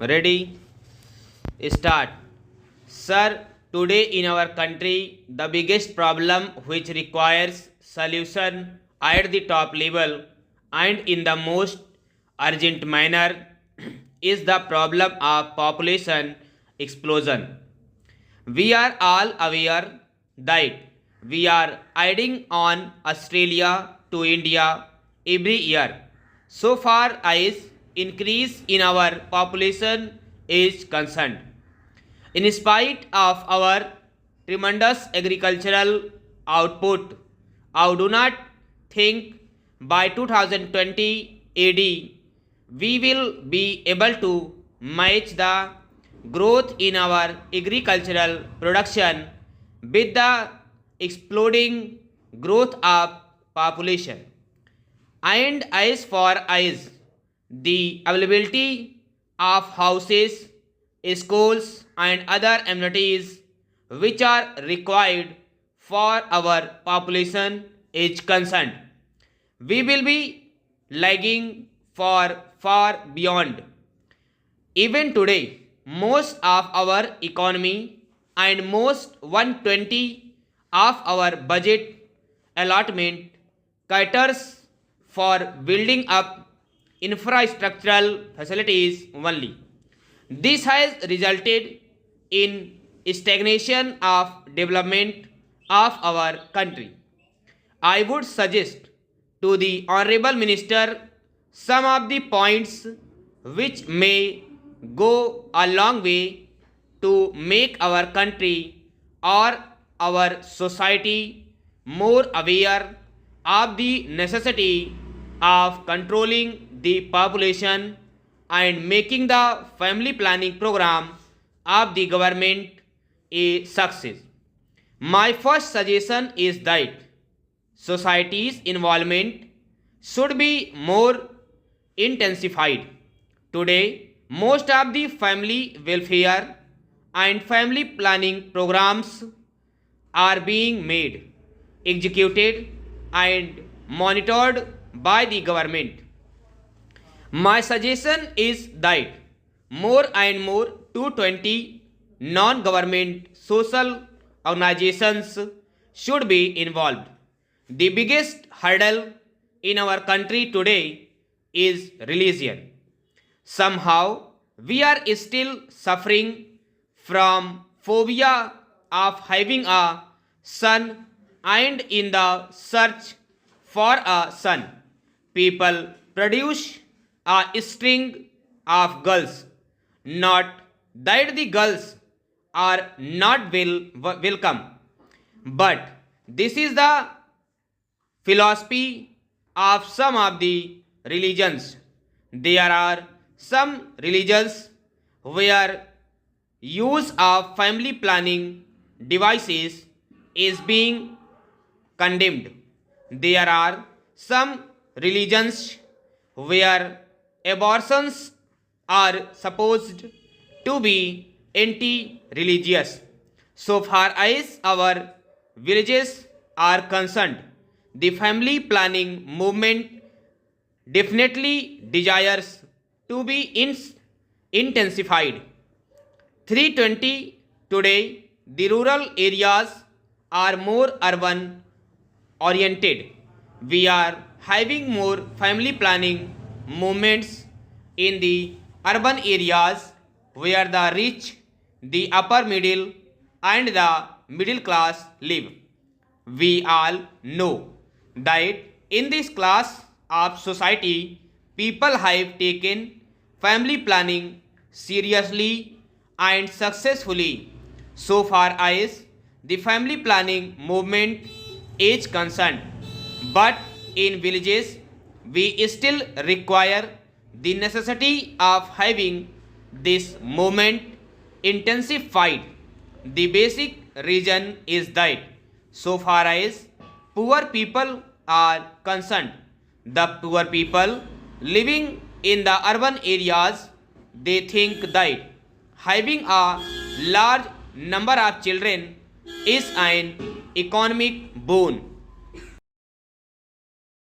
Ready? Start. Sir, today in our country, the biggest problem which requires solution at the top level and in the most urgent manner is the problem of population explosion. We are all aware that we are adding on Australia to India every year. So far as increase in our population is concerned. In spite of our tremendous agricultural output, I do not think by 2020 AD we will be able to match the growth in our agricultural production with the exploding growth of population. And as far as the availability of houses, schools, and other amenities which are required for our population is concerned, we will be lagging for far beyond. Even today, most of our economy and most 120 of our budget allotment caters for building up infrastructural facilities only. This has resulted in stagnation of development of our country. I would suggest to the Honorable Minister some of the points which may go a long way to make our country or our society more aware of the necessity of controlling the population and making the family planning program of the government a success. My first suggestion is that society's involvement should be more intensified. Today, most of the family welfare and family planning programs are being made, executed, and monitored by the government. My suggestion is that more and more 220 non government social organizations should be involved. The biggest hurdle in our country today is religion. Somehow, we are still suffering from phobia of having a son, and in the search for a son, people produce a string of girls. Not that the girls are not welcome, but this is the philosophy of some of the religions. There are some religions where use of family planning devices is being condemned. There are some religions where abortions are supposed to be anti religious. So far as our villages are concerned, the family planning movement definitely desires to be intensified. 320 today, the rural areas are more urban oriented. We are having more family planning movements in the urban areas where the rich, the upper middle, and the middle class live. We all know that in this class of society, people have taken family planning seriously and successfully so far as the family planning movement is concerned. But in villages, we still require the necessity of having this movement intensified. The basic reason is that so far as poor people are concerned, the poor people living in the urban areas, they think that having a large number of children is an economic boon.